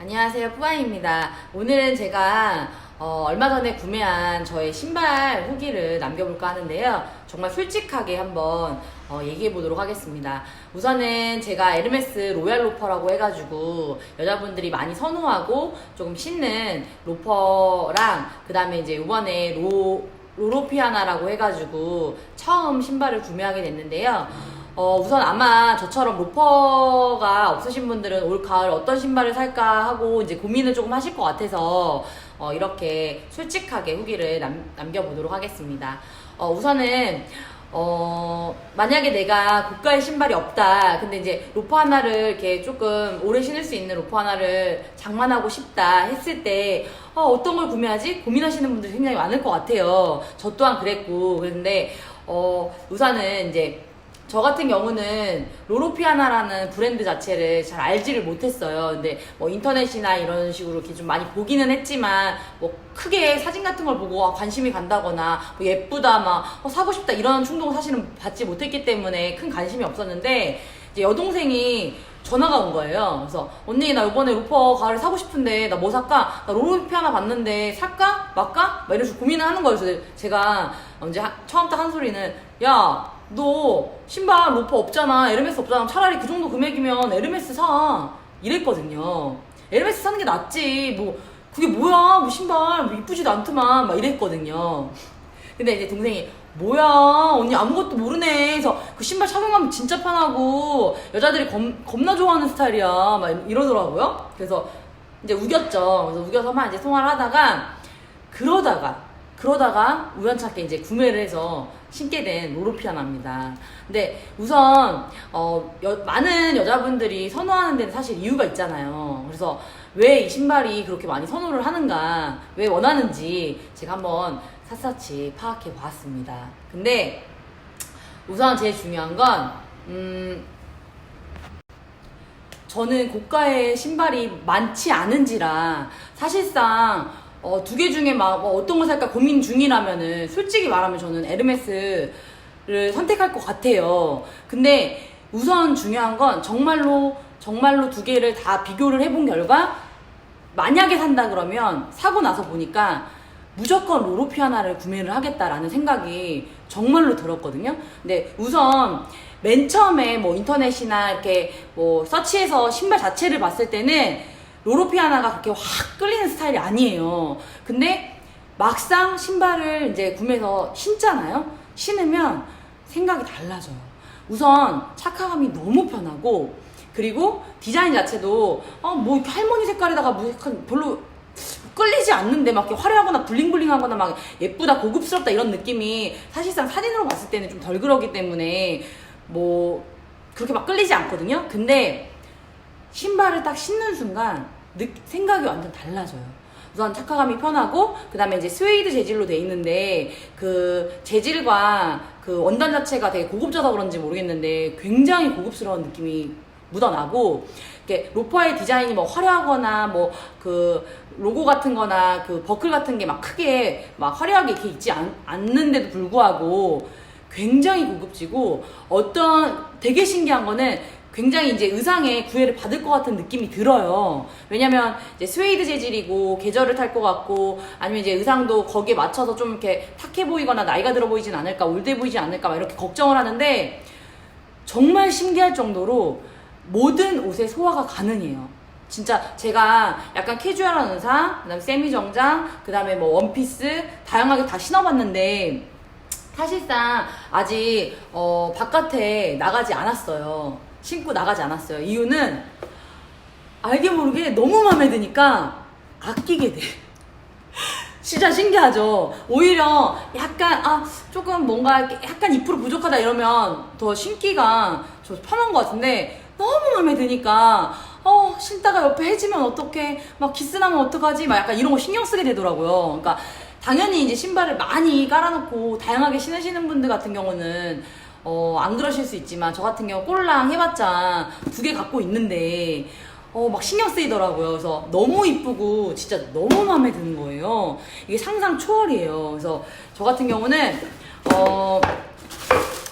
안녕하세요, 뿌아입니다. 오늘은 제가 얼마 전에 구매한 저의 신발 후기를 남겨볼까 하는데요. 정말 솔직하게 한번 얘기해 보도록 하겠습니다. 우선은 제가 에르메스 로얄 로퍼라고 해가지고 여자분들이 많이 선호하고 조금 신는 로퍼랑 그 다음에 이제 이번에 로로피아나라고 해가지고 처음 신발을 구매하게 됐는데요. 우선 아마 저처럼 로퍼가 없으신 분들은 올 가을 어떤 신발을 살까 하고 이제 고민을 조금 하실 것 같아서 이렇게 솔직하게 후기를 남겨보도록 하겠습니다. 우선은 만약에 내가 고가의 신발이 없다. 근데 이제 로퍼 하나를 이렇게 조금 오래 신을 수 있는 로퍼 하나를 장만하고 싶다 했을 때 어떤 걸 구매하지? 고민하시는 분들이 굉장히 많을 것 같아요. 저 또한 그랬고. 그런데 우선은 이제 저 같은 경우는 로로피아나라는 브랜드 자체를 잘 알지를 못했어요. 근데 뭐 인터넷이나 이런 식으로 이렇게 좀 많이 보기는 했지만 뭐 크게 사진 같은 걸 보고 관심이 간다거나 뭐 예쁘다 막 사고 싶다 이런 충동을 사실은 받지 못했기 때문에 큰 관심이 없었는데 이제 여동생이 전화가 온 거예요. 그래서 언니 나 이번에 로퍼 가을 사고 싶은데 나 뭐 살까? 나 로로피아나 봤는데 살까? 말까? 막 이런 식으로 고민을 하는 거예요. 그래서 제가 이제 처음 딱 한 소리는 야 너 신발 로퍼 없잖아. 에르메스 없잖아. 차라리 그 정도 금액이면 에르메스 사. 이랬거든요. 에르메스 사는 게 낫지. 뭐 그게 뭐야. 뭐 신발 뭐 이쁘지도 않더만. 막 이랬거든요. 근데 이제 동생이 뭐야 언니 아무것도 모르네. 그래서 그 신발 착용하면 진짜 편하고 여자들이 겁나 좋아하는 스타일이야. 막 이러더라고요. 그래서 이제 우겼죠. 그래서 우겨서만 이제 통화를 하다가 그러다가 우연찮게 이제 구매를 해서 신게 된 로로피아나입니다. 근데 우선 많은 여자분들이 선호하는 데는 사실 이유가 있잖아요. 그래서 왜 이 신발이 그렇게 많이 선호를 하는가, 왜 원하는지 제가 한번 샅샅이 파악해 보았습니다. 근데 우선 제일 중요한 건 저는 고가의 신발이 많지 않은지라 사실상 두 개 중에 막 어떤 걸 살까 고민 중이라면은 솔직히 말하면 저는 에르메스를 선택할 것 같아요. 근데 우선 중요한 건 정말로 두 개를 다 비교를 해본 결과 만약에 산다 그러면 사고 나서 보니까 무조건 로로피아나를 구매를 하겠다라는 생각이 정말로 들었거든요. 근데 우선 맨 처음에 뭐 인터넷이나 이렇게 뭐 서치해서 신발 자체를 봤을 때는 로로피아나가 그렇게 확 끌리는 스타일이 아니에요. 근데 막상 신발을 이제 구매해서 신잖아요. 신으면 생각이 달라져요. 우선 착화감이 너무 편하고 그리고 디자인 자체도 뭐 이렇게 할머니 색깔에다가 뭐 별로 끌리지 않는데 막 이렇게 화려하거나 블링블링하거나 막 예쁘다 고급스럽다 이런 느낌이 사실상 사진으로 봤을 때는 좀 덜 그러기 때문에 뭐 그렇게 막 끌리지 않거든요. 근데 신발을 딱 신는 순간 생각이 완전 달라져요. 우선 착화감이 편하고 그 다음에 이제 스웨이드 재질로 돼 있는데 그 재질과 그 원단 자체가 되게 고급져서 그런지 모르겠는데 굉장히 고급스러운 느낌이 묻어나고 이렇게 로퍼의 디자인이 뭐 화려하거나 뭐 그 로고 같은 거나 그 버클 같은 게 막 크게 막 화려하게 이렇게 있지 않는데도 불구하고 굉장히 고급지고 되게 신기한 거는 굉장히 이제 의상에 구애를 받을 것 같은 느낌이 들어요. 왜냐면 이제 스웨이드 재질이고 계절을 탈 것 같고 아니면 이제 의상도 거기에 맞춰서 좀 이렇게 탁해 보이거나 나이가 들어 보이진 않을까 올드해 보이지 않을까 막 이렇게 걱정을 하는데 정말 신기할 정도로 모든 옷에 소화가 가능해요. 진짜 제가 약간 캐주얼한 의상, 그 다음에 세미 정장, 그 다음에 뭐 원피스 다양하게 다 신어봤는데 사실상 아직 바깥에 나가지 않았어요. 신고 나가지 않았어요. 이유는 알게 모르게 너무 마음에 드니까 아끼게 돼. 진짜 신기하죠. 오히려 약간 조금 뭔가 약간 2% 부족하다 이러면 더 신기가 좀 편한 것 같은데 너무 마음에 드니까 신다가 옆에 해지면 어떡해, 막 기스나면 어떡하지, 막 약간 이런 거 신경 쓰게 되더라고요. 그러니까 당연히 이제 신발을 많이 깔아놓고 다양하게 신으시는 분들 같은 경우는 안 그러실 수 있지만 저 같은 경우 꼴랑 해봤자 2개 갖고 있는데 막 신경 쓰이더라고요. 그래서 너무 이쁘고 진짜 너무 마음에 드는 거예요. 이게 상상 초월이에요. 그래서 저 같은 경우는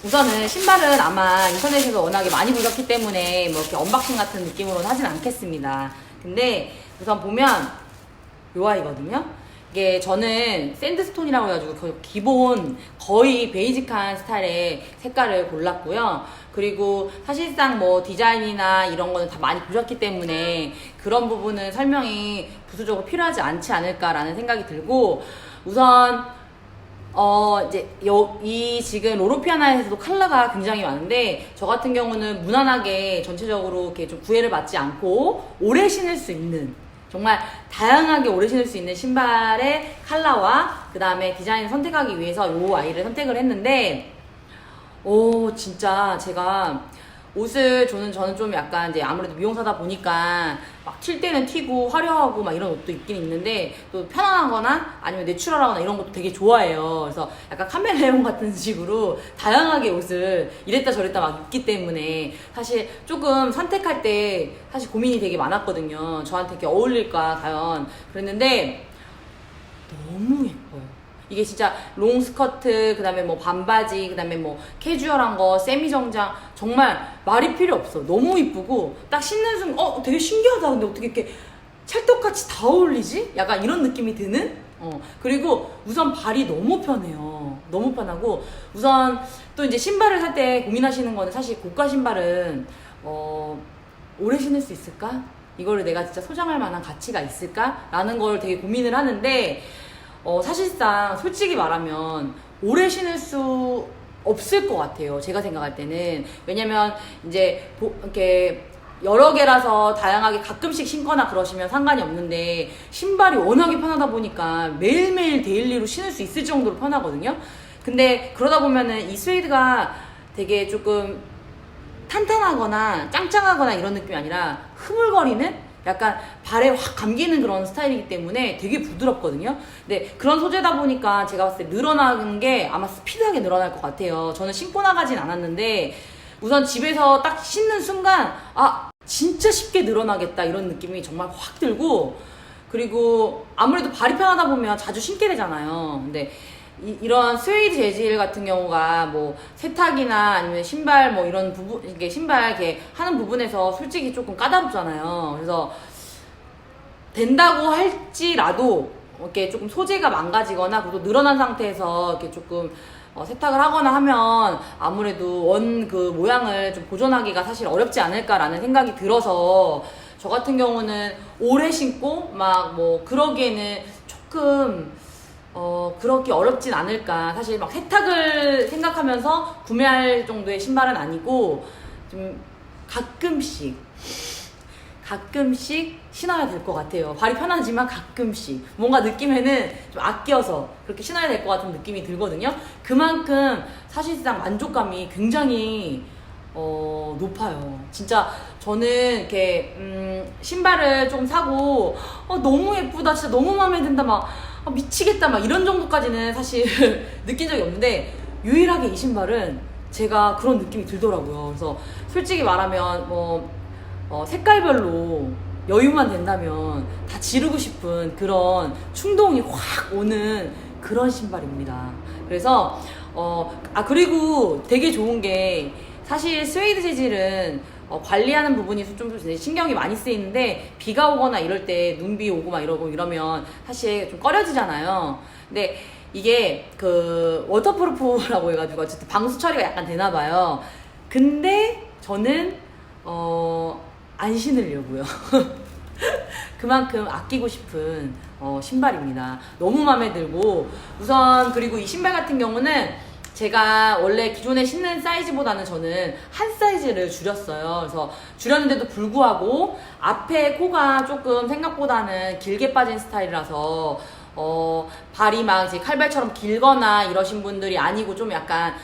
우선은 신발은 아마 인터넷에서 워낙에 많이 보셨기 때문에 뭐 이렇게 언박싱 같은 느낌으로는 하진 않겠습니다. 근데 우선 보면 요 아이거든요. 이게 저는 샌드스톤이라고 해가지고 기본 거의 베이직한 스타일의 색깔을 골랐고요. 그리고 사실상 뭐 디자인이나 이런 거는 다 많이 보셨기 때문에 그런 부분은 설명이 부수적으로 필요하지 않지 않을까라는 생각이 들고, 우선 이제 이 지금 로로피아나에서도 컬러가 굉장히 많은데, 저 같은 경우는 무난하게 전체적으로 이렇게 좀 구애를 받지 않고 오래 신을 수 있는, 정말 다양하게 오래 신을 수 있는 신발의 컬러와 그 다음에 디자인을 선택하기 위해서 이 아이를 선택을 했는데, 진짜 제가 옷을 저는 좀 약간 이제 아무래도 미용사다 보니까 막 튈 때는 튀고 화려하고 막 이런 옷도 있긴 있는데, 또 편안하거나 아니면 내추럴하거나 이런 것도 되게 좋아해요. 그래서 약간 카멜레온 같은 식으로 다양하게 옷을 이랬다 저랬다 막 입기 때문에 사실 조금 선택할 때 사실 고민이 되게 많았거든요. 저한테 이렇게 어울릴까 과연. 그랬는데 너무 예뻐요. 이게 진짜 롱 스커트, 그 다음에 뭐 반바지, 그 다음에 뭐 캐주얼한 거, 세미 정장, 정말 말이 필요 없어. 너무 이쁘고 딱 신는 순간 되게 신기하다. 근데 어떻게 이렇게 찰떡같이 다 어울리지? 약간 이런 느낌이 드는? 그리고 우선 발이 너무 편해요. 너무 편하고, 우선 또 이제 신발을 살 때 고민하시는 거는, 사실 고가 신발은 오래 신을 수 있을까? 이거를 내가 진짜 소장할 만한 가치가 있을까? 라는 걸 되게 고민을 하는데, 사실상 솔직히 말하면 오래 신을 수 없을 것 같아요. 제가 생각할 때는. 왜냐면 이제 이렇게 여러 개라서 다양하게 가끔씩 신거나 그러시면 상관이 없는데, 신발이 워낙에 편하다 보니까 매일매일 데일리로 신을 수 있을 정도로 편하거든요. 근데 그러다 보면은 이 스웨이드가 되게 조금 탄탄하거나 짱짱하거나 이런 느낌이 아니라 흐물거리는, 약간 발에 확 감기는 그런 스타일이기 때문에 되게 부드럽거든요. 근데 그런 소재다 보니까 제가 봤을 때 늘어나는 게 아마 스피드하게 늘어날 것 같아요. 저는 신고 나가진 않았는데, 우선 집에서 딱 신는 순간 진짜 쉽게 늘어나겠다 이런 느낌이 정말 확 들고, 그리고 아무래도 발이 편하다 보면 자주 신게 되잖아요. 근데 이런 스웨이드 재질 같은 경우가 뭐 세탁이나 아니면 신발 뭐 이런 부분, 이게 신발 이렇게 하는 부분에서 솔직히 조금 까다롭잖아요. 그래서 된다고 할지라도 이렇게 조금 소재가 망가지거나 그리고 늘어난 상태에서 이렇게 조금 세탁을 하거나 하면 아무래도 원 그 모양을 좀 보존하기가 사실 어렵지 않을까라는 생각이 들어서, 저 같은 경우는 오래 신고 막 뭐 그러기에는 조금 그렇게 어렵진 않을까. 사실 막 세탁을 생각하면서 구매할 정도의 신발은 아니고, 좀 가끔씩 신어야 될 것 같아요. 발이 편하지만 가끔씩 뭔가 느낌에는 좀 아껴서 그렇게 신어야 될 것 같은 느낌이 들거든요. 그만큼 사실상 만족감이 굉장히 높아요. 진짜 저는 이렇게 신발을 좀 사고 너무 예쁘다, 진짜 너무 마음에 든다, 막 미치겠다 막 이런 정도까지는 사실 느낀 적이 없는데, 유일하게 이 신발은 제가 그런 느낌이 들더라고요. 그래서 솔직히 말하면 색깔별로 여유만 된다면 다 지르고 싶은 그런 충동이 확 오는 그런 신발입니다. 그래서 그리고 되게 좋은 게, 사실 스웨이드 재질은 관리하는 부분이 좀 신경이 많이 쓰이는데, 비가 오거나 이럴 때 눈비 오고 막 이러면 사실 좀 꺼려지잖아요. 근데 이게 그 워터프루프라고 해가지고 어쨌든 방수 처리가 약간 되나 봐요. 근데 저는 안 신으려고요. 그만큼 아끼고 싶은 신발입니다. 너무 마음에 들고, 우선 그리고 이 신발 같은 경우는 제가 원래 기존에 신는 사이즈보다는 저는 한 사이즈를 줄였어요. 그래서 줄였는데도 불구하고 앞에 코가 조금 생각보다는 길게 빠진 스타일이라서 발이 막 이제 칼발처럼 길거나 이러신 분들이 아니고, 좀 약간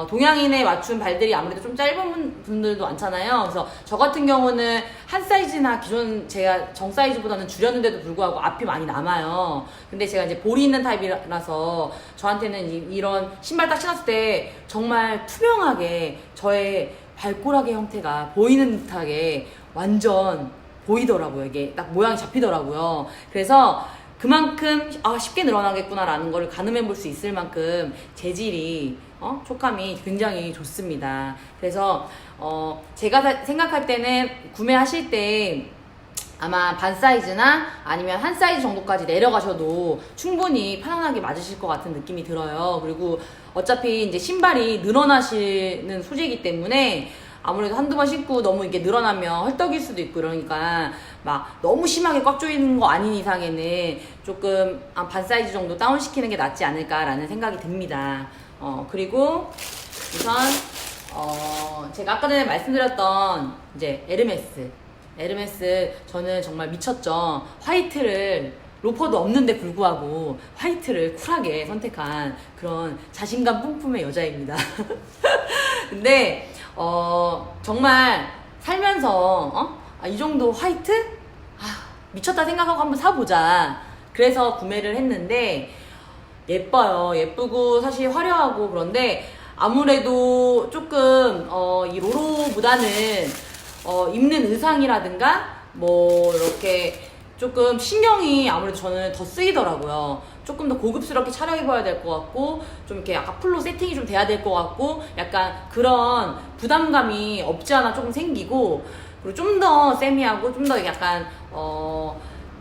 동양인에 맞춘 발들이 아무래도 좀 짧은 분들도 많잖아요. 그래서 저 같은 경우는 한 사이즈나 기존 제가 정 사이즈보다는 줄였는데도 불구하고 앞이 많이 남아요. 근데 제가 이제 볼이 있는 타입이라서 저한테는 이런 신발 딱 신었을 때 정말 투명하게 저의 발꼬락의 형태가 보이는 듯하게 완전 보이더라고요. 이게 딱 모양이 잡히더라고요. 그래서 그만큼 쉽게 늘어나겠구나라는 걸 가늠해 볼 수 있을 만큼 재질이 촉감이 굉장히 좋습니다. 그래서 제가 생각할 때는 구매하실 때 아마 반 사이즈나 아니면 한 사이즈 정도까지 내려가셔도 충분히 편안하게 맞으실 것 같은 느낌이 들어요. 그리고 어차피 이제 신발이 늘어나시는 소재이기 때문에 아무래도 한두 번 신고 너무 이게 늘어나면 헐떡일 수도 있고, 그러니까 막 너무 심하게 꽉 조이는 거 아닌 이상에는 조금 반 사이즈 정도 다운시키는 게 낫지 않을까라는 생각이 듭니다. 그리고 우선 제가 아까 전에 말씀드렸던 이제 에르메스 저는 정말 미쳤죠. 화이트를, 로퍼도 없는데 불구하고 화이트를 쿨하게 선택한 그런 자신감 뿜뿜의 여자입니다. 근데 정말 살면서 이 정도 화이트? 미쳤다 생각하고 한번 사보자. 그래서 구매를 했는데 예뻐요. 예쁘고 사실 화려하고, 그런데 아무래도 조금 이 로로보다는 입는 의상이라든가 뭐 이렇게 조금 신경이 아무래도 저는 더 쓰이더라고요. 조금 더 고급스럽게 차려입어야 될 것 같고, 좀 이렇게 약간 풀로 세팅이 좀 돼야 될 것 같고, 약간 그런 부담감이 없지 않아 조금 생기고, 그리고 좀 더 세미하고 좀 더 약간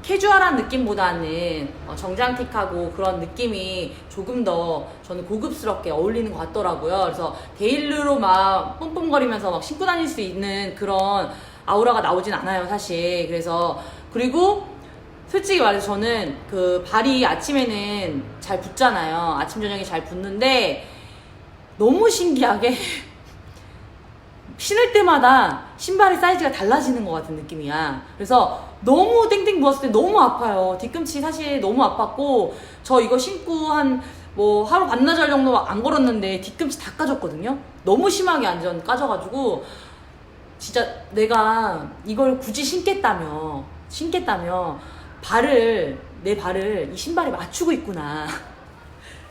캐주얼한 느낌보다는 정장틱하고 그런 느낌이 조금 더 저는 고급스럽게 어울리는 것 같더라고요. 그래서 데일리로 막 뿜뿜거리면서 막 신고 다닐 수 있는 그런 아우라가 나오진 않아요, 사실. 그래서, 그리고 솔직히 말해서 저는 그 발이 아침에는 잘 붙잖아요. 아침 저녁에 잘 붙는데 너무 신기하게 신을 때마다 신발의 사이즈가 달라지는 것 같은 느낌이야. 그래서 너무 땡땡 부었을 때 너무 아파요. 뒤꿈치 사실 너무 아팠고, 저 이거 신고 한 뭐 하루 반나절 정도 안 걸었는데 뒤꿈치 다 까졌거든요. 너무 심하게 완전 까져가지고 진짜 내가 이걸 굳이 신겠다며 내 발을 이 신발에 맞추고 있구나.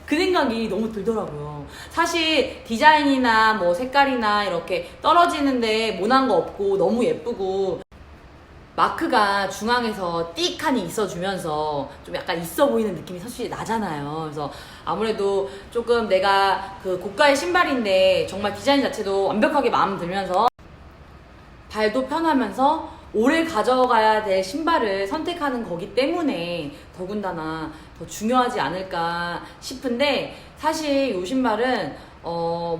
그 생각이 너무 들더라고요. 사실 디자인이나 뭐 색깔이나 이렇게 떨어지는데 모난 거 없고 너무 예쁘고, 마크가 중앙에서 띡하니 있어주면서 좀 약간 있어 보이는 느낌이 사실 나잖아요. 그래서 아무래도 조금 내가 그 고가의 신발인데 정말 디자인 자체도 완벽하게 마음에 들면서 발도 편하면서 오래 가져가야 될 신발을 선택하는 거기 때문에 더군다나 더 중요하지 않을까 싶은데, 사실 이 신발은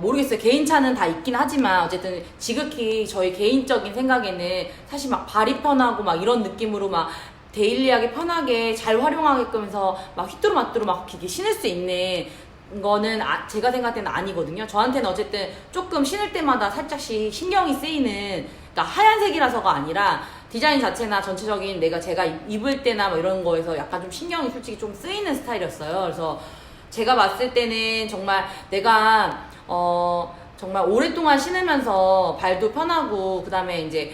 모르겠어요. 개인차는 다 있긴 하지만 어쨌든 지극히 저희 개인적인 생각에는 사실 막 발이 편하고 막 이런 느낌으로 막 데일리하게 편하게 잘 활용하게끔 해서 막 휘뚜루마뚜루 막 이렇게 신을 수 있는 거는 제가 생각할 때는 아니거든요. 저한테는 어쨌든 조금 신을 때마다 살짝씩 신경이 쓰이는, 그러니까 하얀색이라서가 아니라 디자인 자체나 전체적인 제가 입을 때나 뭐 이런 거에서 약간 좀 신경이 솔직히 좀 쓰이는 스타일이었어요. 그래서 제가 봤을 때는 정말 내가 정말 오랫동안 신으면서 발도 편하고, 그 다음에 이제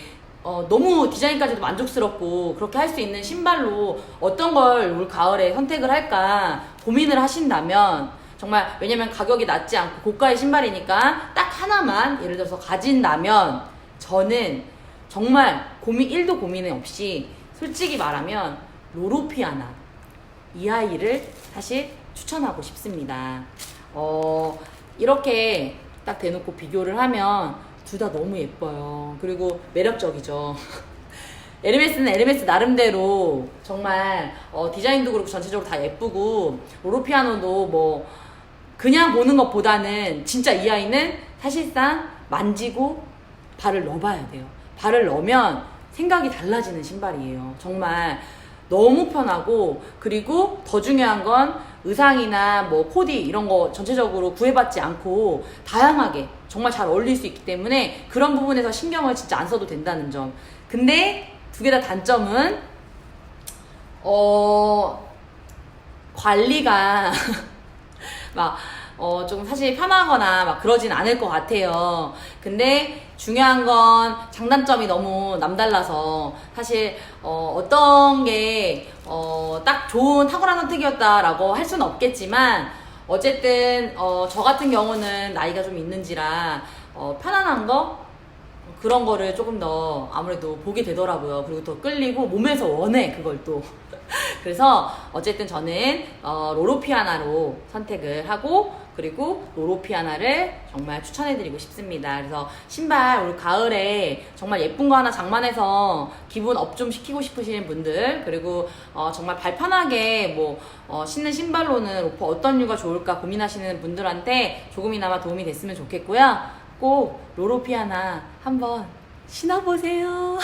너무 디자인까지도 만족스럽고 그렇게 할 수 있는 신발로 어떤 걸 올 가을에 선택을 할까 고민을 하신다면, 정말 왜냐면 가격이 낮지 않고 고가의 신발이니까 딱 하나만 예를 들어서 가진다면, 저는 정말 1도 고민 없이 솔직히 말하면 로로피아나 이 아이를 사실 추천하고 싶습니다. 이렇게 딱 대놓고 비교를 하면 둘 다 너무 예뻐요. 그리고 매력적이죠. 에르메스는 에르메스 나름대로 정말 디자인도 그렇고 전체적으로 다 예쁘고, 로로피아노도 뭐 그냥 보는 것보다는 진짜 이 아이는 사실상 만지고 발을 넣어봐야 돼요. 발을 넣으면 생각이 달라지는 신발이에요. 정말 너무 편하고, 그리고 더 중요한 건 의상이나 뭐 코디 이런 거 전체적으로 구애받지 않고 다양하게 정말 잘 어울릴 수 있기 때문에 그런 부분에서 신경을 진짜 안 써도 된다는 점. 근데 두 개 다 단점은 관리가 막 좀 사실 편하거나 막 그러진 않을 것 같아요. 근데 중요한 건 장단점이 너무 남달라서 사실 어떤 게 딱 좋은 탁월한 선택이었다라고 할 수는 없겠지만, 어쨌든 저 같은 경우는 나이가 좀 있는지라 편안한 거 그런 거를 조금 더 아무래도 보게 되더라고요. 그리고 더 끌리고 몸에서 원해 그걸 또. 그래서 어쨌든 저는 로로피아나로 선택을 하고, 그리고 로로피 하나를 정말 추천해드리고 싶습니다. 그래서 신발 올 가을에 정말 예쁜 거 하나 장만해서 기분 업 좀 시키고 싶으신 분들, 그리고 정말 발 편하게 뭐 신는 신발로는 로퍼 어떤 류가 좋을까 고민하시는 분들한테 조금이나마 도움이 됐으면 좋겠고요. 꼭 로로피 하나 한번 신어보세요.